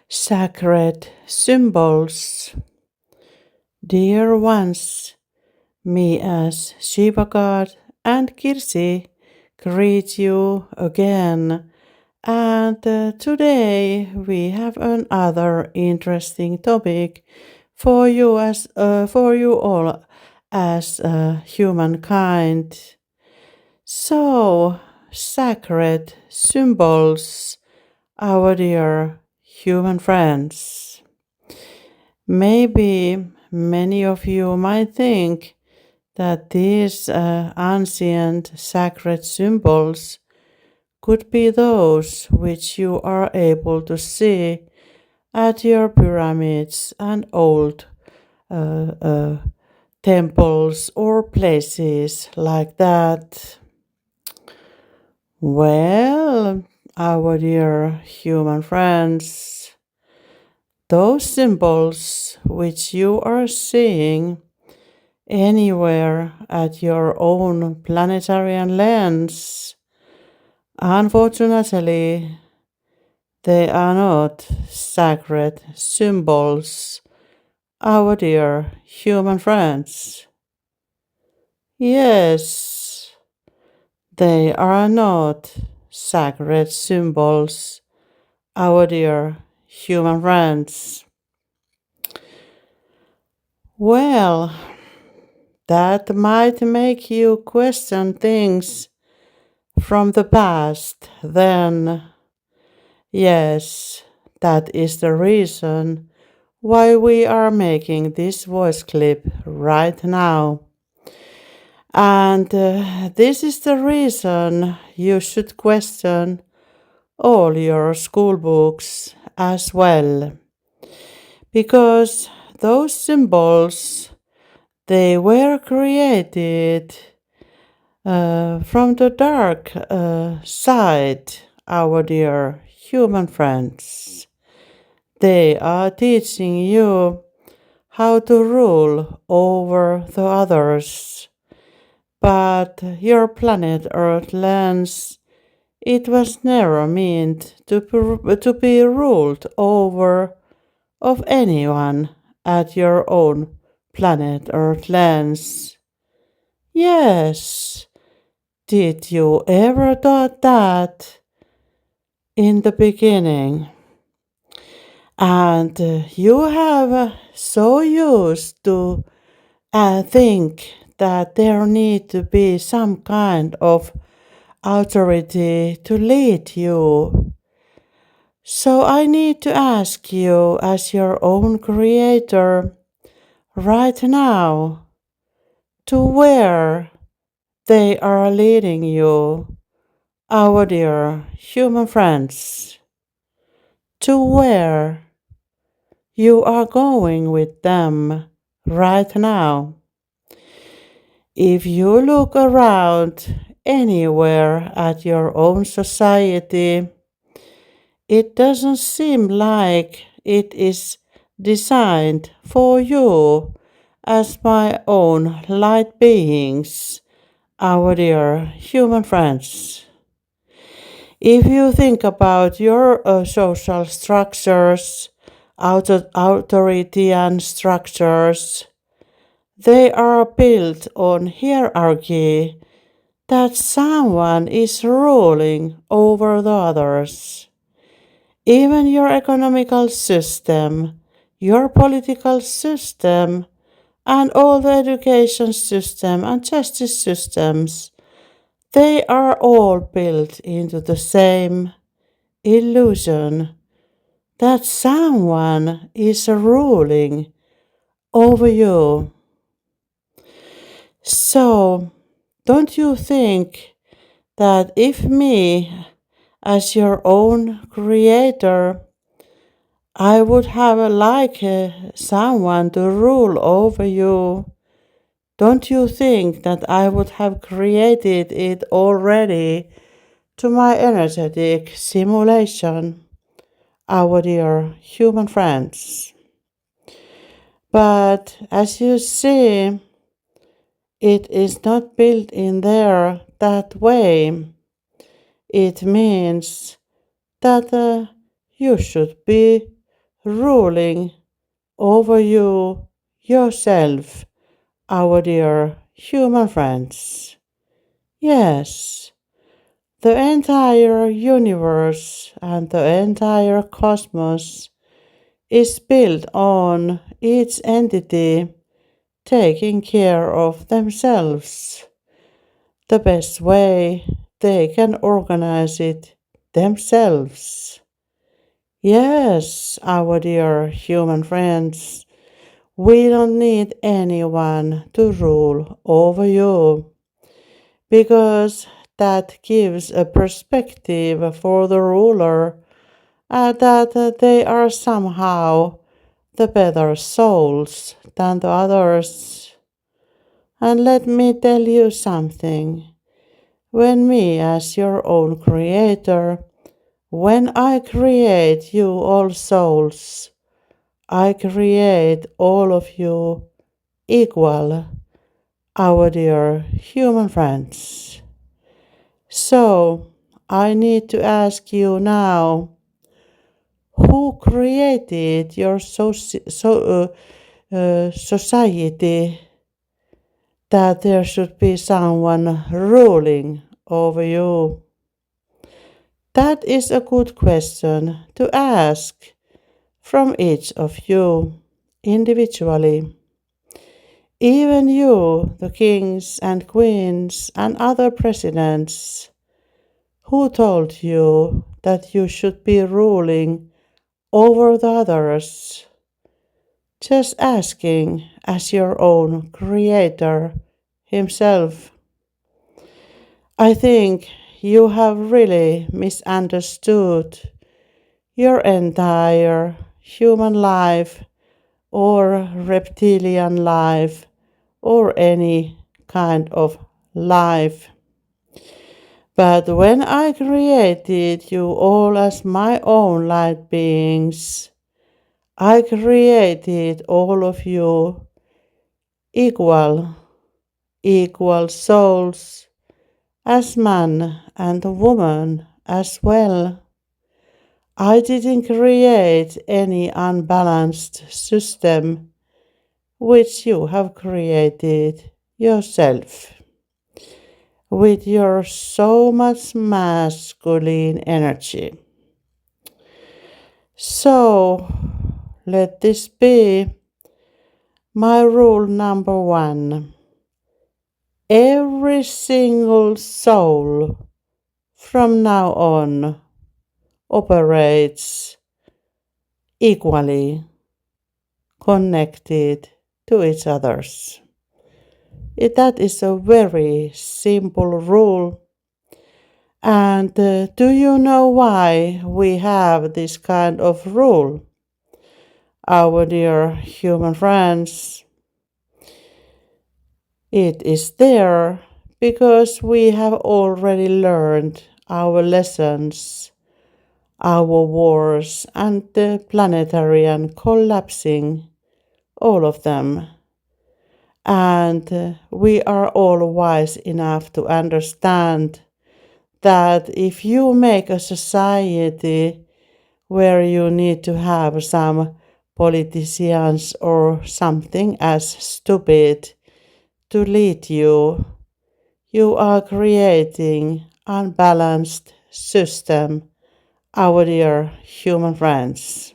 Sacred Symbols. Dear ones, me as Shiva God and Kirsi greet you again. And today we have another interesting topic for you all as humankind. So, sacred symbols, our dear human friends. Maybe many of you might think that these ancient sacred symbols could be those which you are able to see at your pyramids and old temples or places like that. Well, our dear human friends, those symbols which you are seeing anywhere at your own planetary lens, unfortunately, they are not sacred symbols, our dear human friends. Yes, they are not sacred symbols, our dear human friends. Well, that might make you question things from the past, then. Yes, that is the reason why we are making this voice clip right now. And this is the reason you should question all your school books as well. Because those symbols, they were created from the dark side, our dear human friends. They are teaching you how to rule over the others. But your planet Earth lens, it was never meant to be ruled over of anyone at your own planet Earth lens. Yes, did you ever thought that in the beginning? And you have so used to think that there need to be some kind of authority to lead you. So I need to ask you, as your own creator, right now, to where they are leading you, our dear human friends, to where you are going with them right now. If you look around anywhere at your own society, it doesn't seem like it is designed for you as my own light beings, our dear human friends. If you think about your social structures, authority and structures, they are built on hierarchy that someone is ruling over the others. Even your economical system, your political system, and all the education system and justice systems, they are all built into the same illusion that someone is ruling over you. So, don't you think that if me, as your own creator, I would have someone to rule over you, don't you think that I would have created it already to my energetic simulation, our dear human friends? But as you see, it is not built in there that way. It means that you should be ruling over you yourself, our dear human friends. Yes, the entire universe and the entire cosmos is built on each entity taking care of themselves the best way they can organize it themselves. Yes, our dear human friends, we don't need anyone to rule over you because that gives a perspective for the ruler that they are somehow the better souls than the others. And let me tell you something. When me, as your own creator, when I create you all souls, I create all of you equal, our dear human friends. So, I need to ask you now, who created your society that there should be someone ruling over you? That is a good question to ask from each of you individually. Even you, the kings and queens and other presidents, who told you that you should be ruling over the others? Just asking as your own creator himself. I think you have really misunderstood your entire human life or reptilian life or any kind of life. But when I created you all as my own light beings, I created all of you equal, equal souls as man and woman as well. I didn't create any unbalanced system which you have created yourself with your so much masculine energy. So let this be my rule number one. Every single soul from now on operates equally connected to each others. That is a very simple rule. And do you know why we have this kind of rule? Our dear human friends, it is there because we have already learned our lessons, our wars and the planetarian collapsing, all of them. And we are all wise enough to understand that if you make a society where you need to have some politicians or something as stupid to lead you, you are creating unbalanced system, our dear human friends.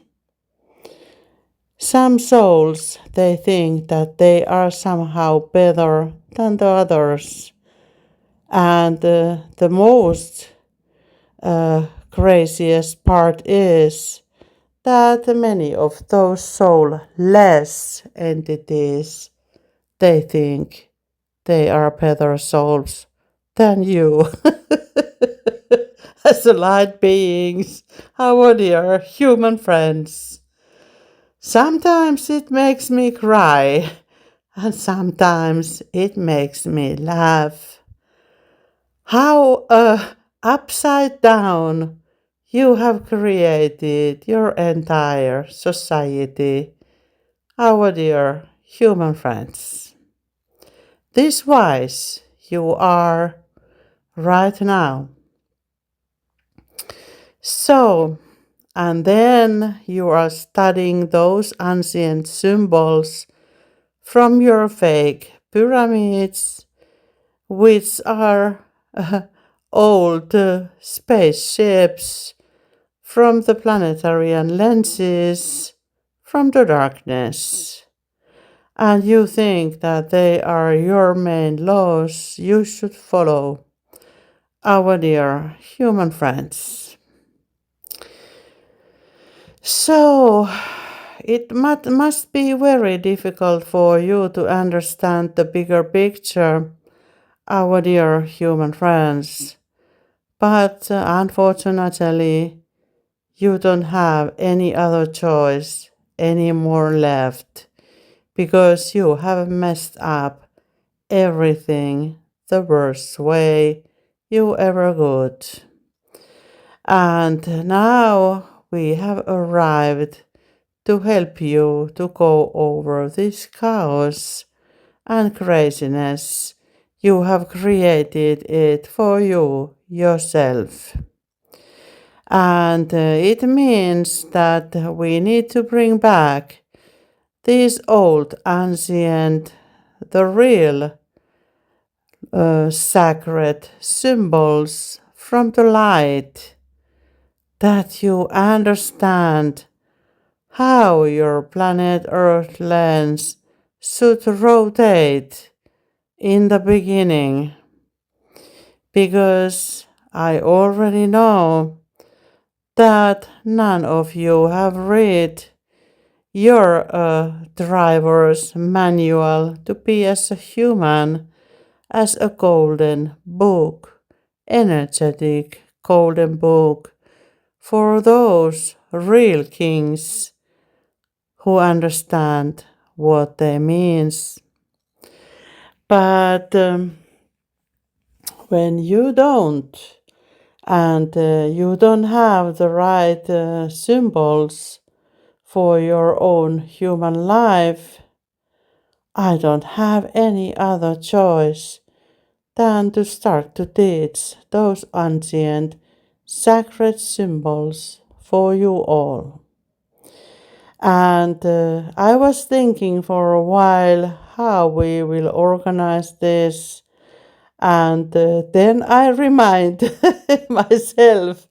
Some souls, they think that they are somehow better than the others. And the most craziest part is that many of those soulless entities, they think they are better souls than you. As light beings, our dear human friends. Sometimes it makes me cry, and sometimes it makes me laugh. How upside down you have created your entire society, our dear human friends. This wise you are right now. So And then you are studying those ancient symbols from your fake pyramids, which are old spaceships from the planetarian lenses from the darkness. And you think that they are your main laws you should follow, our dear human friends. So, it must be very difficult for you to understand the bigger picture, our dear human friends. But unfortunately, you don't have any other choice anymore left because you have messed up everything the worst way you ever could. And now we have arrived to help you to go over this chaos and craziness. You have created it for you yourself. And it means that we need to bring back these old, ancient, the real sacred symbols from the light, that you understand how your planet Earth lens should rotate in the beginning. Because I already know that none of you have read your driver's manual to be as a human, as a golden book, energetic golden book for those real kings who understand what they means. But when you don't, and you don't have the right symbols for your own human life, I don't have any other choice than to start to teach those ancient sacred symbols for you all. And I was thinking for a while how we will organize this, and then I remind myself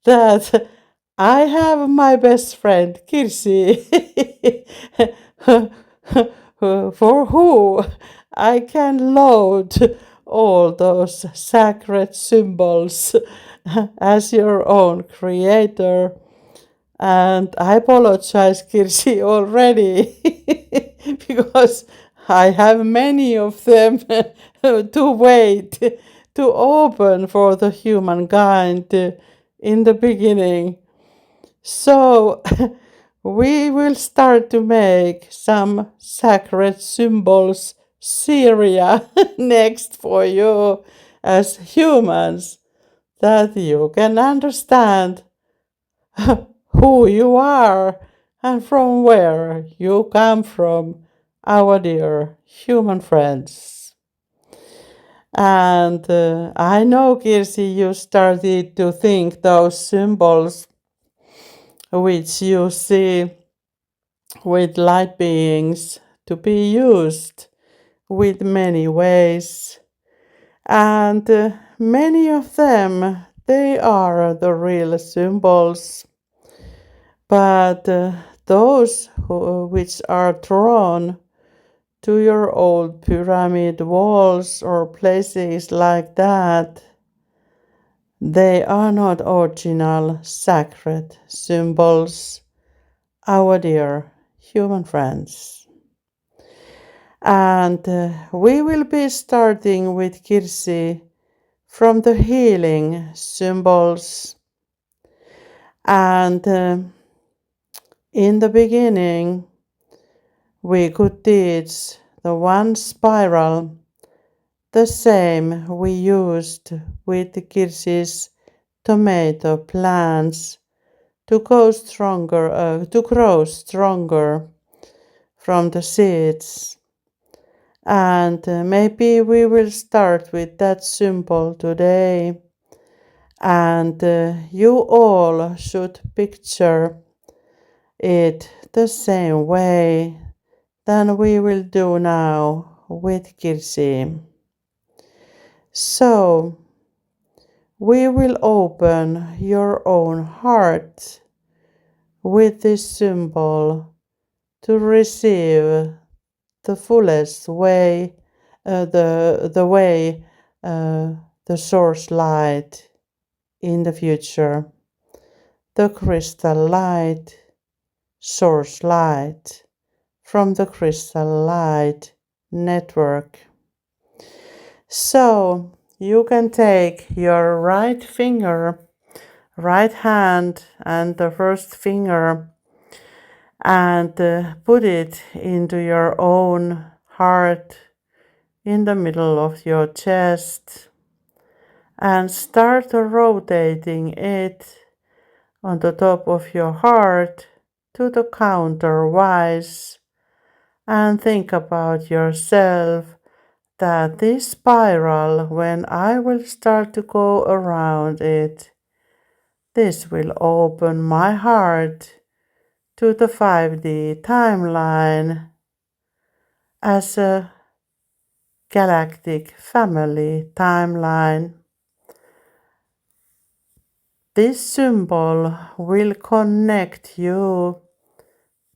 that I have my best friend Kirsi, for who I can load all those sacred symbols as your own creator. And I apologize, Kirsi, already because I have many of them to wait to open for the humankind in the beginning. So we will start to make some sacred symbols Syria next for you as humans, that you can understand who you are and from where you come from, our dear human friends. And I know, Kirsi, you started to think those symbols which you see with light beings to be used with many ways. And many of them, they are the real symbols. But those which are drawn to your old pyramid walls or places like that, they are not original sacred symbols, our dear human friends. And we will be starting with Kirsi from the healing symbols. And in the beginning, we could teach the one spiral, the same we used with Kirsi's tomato plants to grow stronger from the seeds. And maybe we will start with that symbol today. And you all should picture it the same way than we will do now with Kirsi. So, we will open your own heart with this symbol to receive the fullest way, the way, the source light in the future, the crystal light, source light from the crystal light network. So you can take your right finger, right hand, and the first finger and put it into your own heart in the middle of your chest and start rotating it on the top of your heart to the counterwise, and think about yourself that this spiral, when I will start to go around it, this will open my heart to the 5D timeline as a galactic family timeline. This symbol will connect you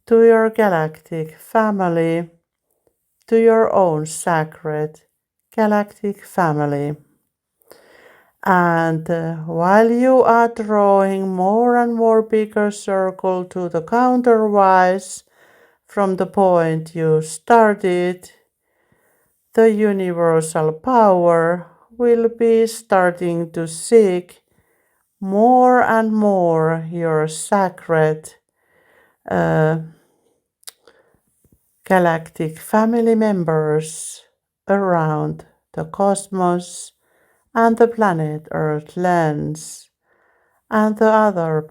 to your galactic family, to your own sacred galactic family. And while you are drawing more and more bigger circle to the counterwise from the point you started, the universal power will be starting to seek more and more your sacred galactic family members around the cosmos and the planet Earth lens and the other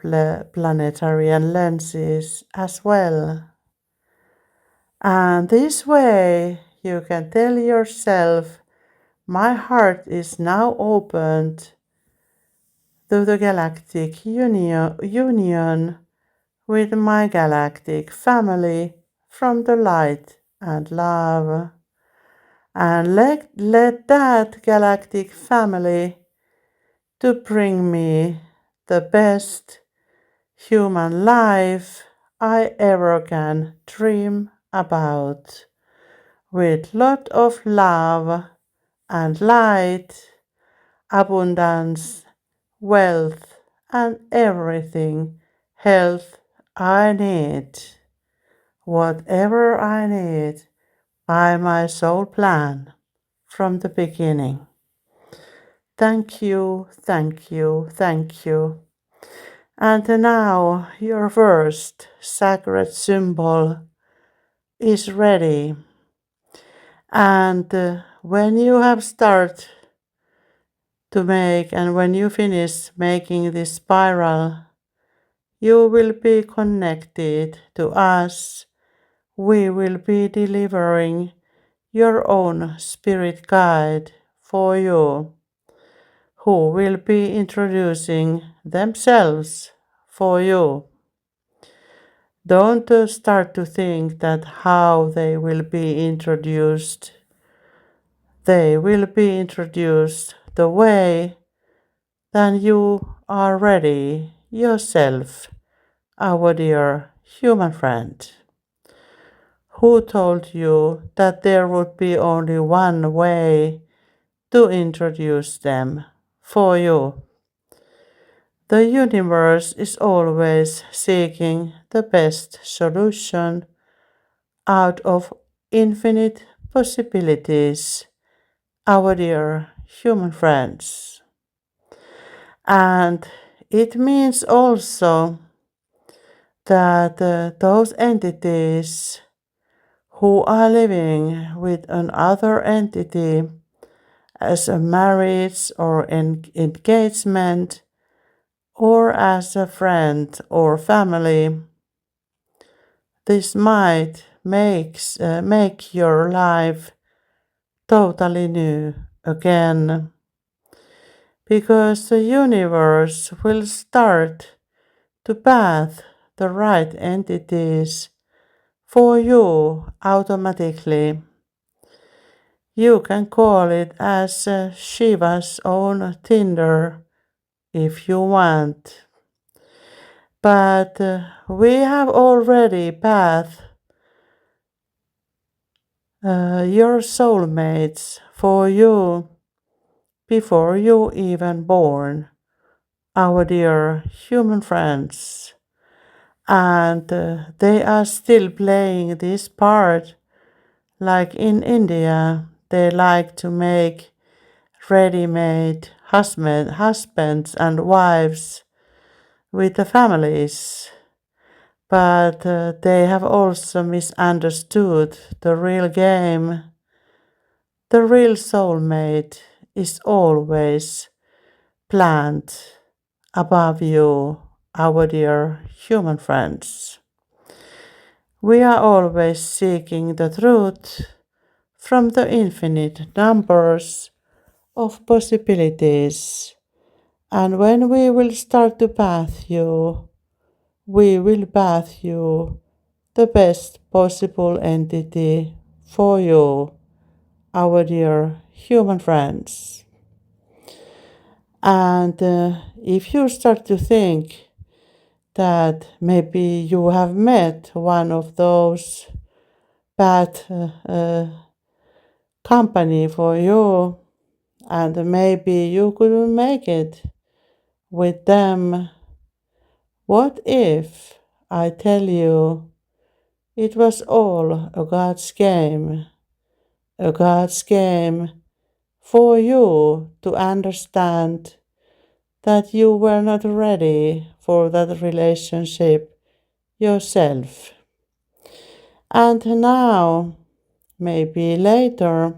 planetary lenses as well. And this way you can tell yourself, my heart is now opened to the galactic union with my galactic family from the light and love. And let that galactic family to bring me the best human life I ever can dream about, with lot of love and light, abundance, wealth, and everything, health I need, whatever I need by my soul plan from the beginning. Thank you, thank you, thank you. And now your first sacred symbol is ready. And when you have started to make, and when you finish making this spiral, you will be connected to us. We will be delivering your own spirit guide for you, who will be introducing themselves for you. Don't start to think that how they will be introduced. They will be introduced the way that you are ready yourself, our dear human friend. Who told you that there would be only one way to introduce them for you? The universe is always seeking the best solution out of infinite possibilities, our dear human friends. And it means also that those entities who are living with another entity as a marriage or an engagement, or as a friend or family, this might make your life totally new again, because the universe will start to path the right entities for you automatically. You can call it as Shiva's own Tinder if you want. But we have already pathed your soulmates for you before you even born, our dear human friends. And they are still playing this part. Like in India, they like to make ready-made husbands and wives with the families. But they have also misunderstood the real game. The real soulmate is always planned above you, our dear human friends. We are always seeking the truth from the infinite numbers of possibilities. And when we will start to path you, we will path you the best possible entity for you, our dear human friends. And if you start to think that maybe you have met one of those bad company for you, and maybe you couldn't make it with them, what if I tell you it was all a God's game? A God's game for you to understand that you were not ready for that relationship yourself. And now, maybe later,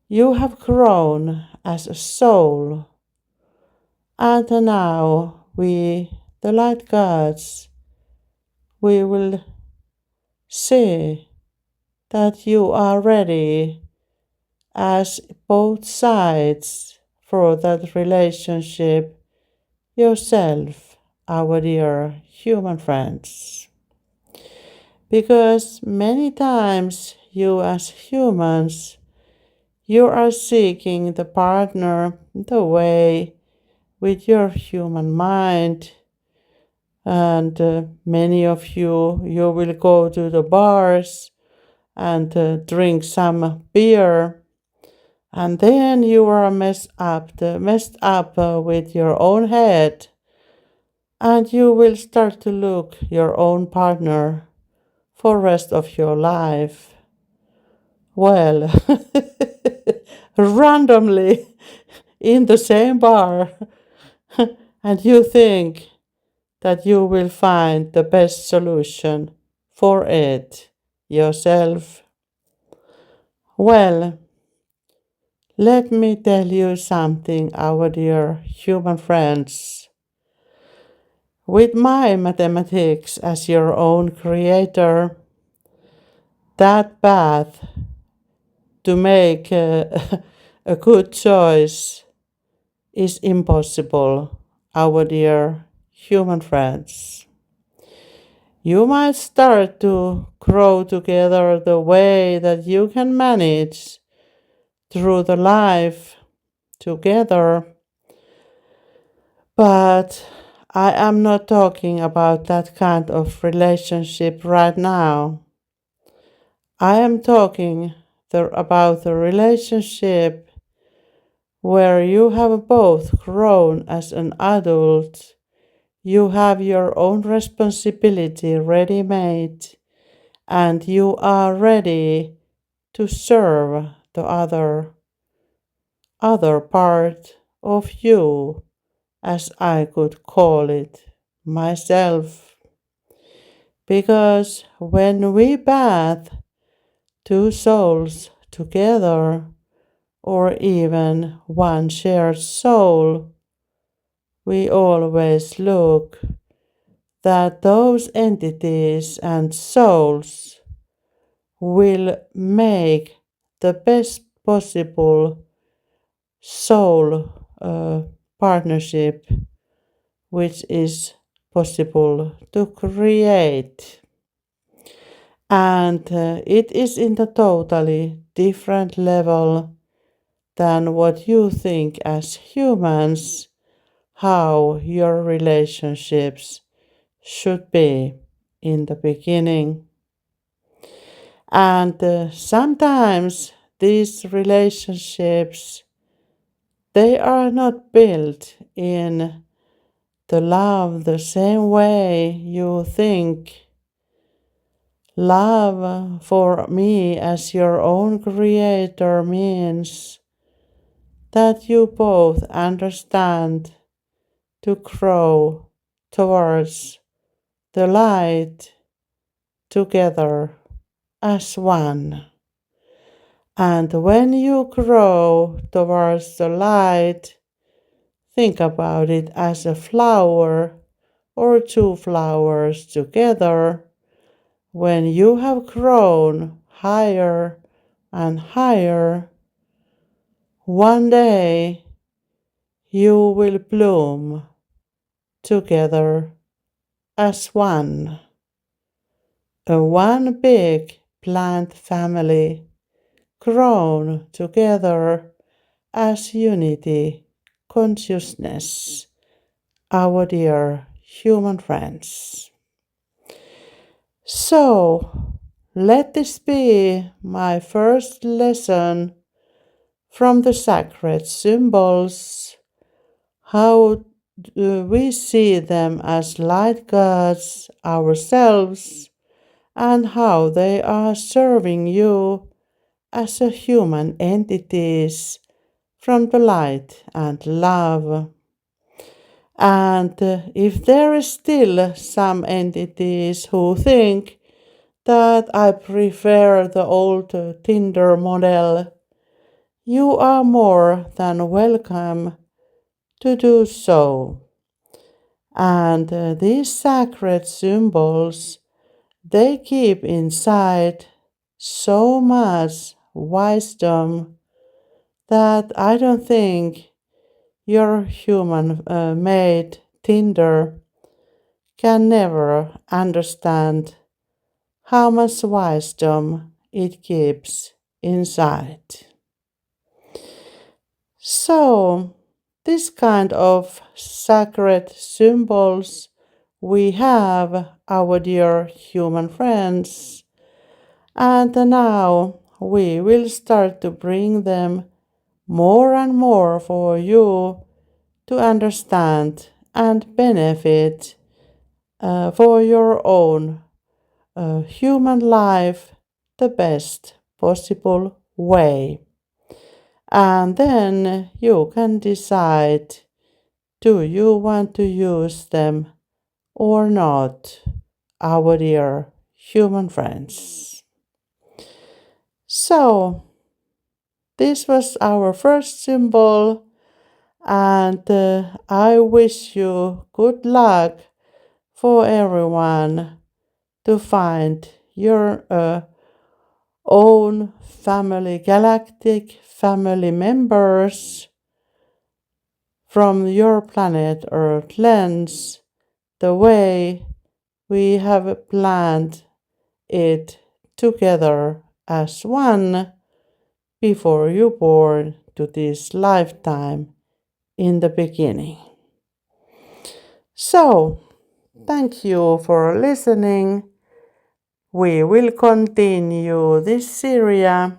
you have grown as a soul. And now we, the light gods, we will see that you are ready as both sides for that relationship yourself, our dear human friends. Because many times you as humans, you are seeking the partner the way with your human mind, and many of you will go to the bars and drink some beer, and then you are messed up with your own head, and you will start to look your own partner for rest of your life. Well, randomly in the same bar, and you think that you will find the best solution for it yourself. Well, let me tell you something, our dear human friends. With my mathematics as your own creator, that path to make a good choice is impossible, our dear human friends. You might start to grow together the way that you can manage through the life together, but I am not talking about that kind of relationship right now. I am talking about the relationship where you have both grown as an adult. You have your own responsibility ready made, and you are ready to serve the other part of you, as I could call it myself. Because when we bath two souls together, or even one shared soul, we always look that those entities and souls will make the best possible soul partnership which is possible to create. And it is in a totally different level than what you think as humans, how your relationships should be in the beginning. And sometimes these relationships, they are not built in the love the same way you think. Love for me as your own creator means that you both understand to grow towards the light together as one. And when you grow towards the light, think about it as a flower or two flowers together. When you have grown higher and higher, one day you will bloom together as one. A one big plant family grown together as unity consciousness, our dear human friends. So, let this be my first lesson from the sacred symbols. How do we see them as light gods ourselves, and how they are serving you as a human entities from the light and love. And if there is still some entities who think that I prefer the old Tinder model, you are more than welcome to do so. And these sacred symbols, they keep inside so much wisdom that I don't think your human made Tinder can never understand how much wisdom it keeps inside. So, this kind of sacred symbols we have, our dear human friends, and now we will start to bring them more and more for you to understand and benefit for your own human life the best possible way. And then you can decide, do you want to use them or not, our dear human friends. So, this was our first symbol, and I wish you good luck for everyone to find your own family, galactic family members from your planet Earth lens, the way we have planned it together as one before you born to this lifetime in the beginning. So, thank you for listening. We will continue this series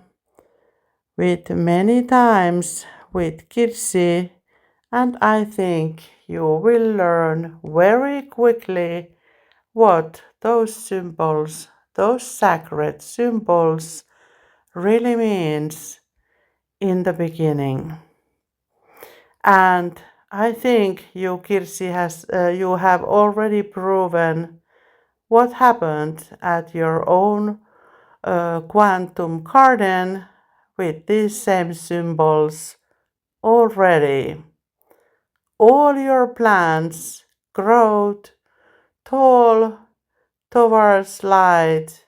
with many times with Kirsi, and I think you will learn very quickly what those symbols, those sacred symbols, really means in the beginning. And I think you, Kirsi, you have already proven what happened at your own quantum garden with these same symbols already. All your plants growed tall towards light,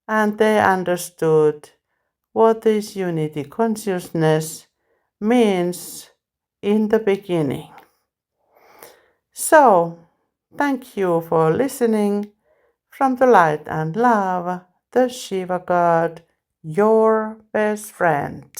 and they understood what this unity consciousness means in the beginning. So, thank you for listening. From the light and love, the Shiva God, your best friend.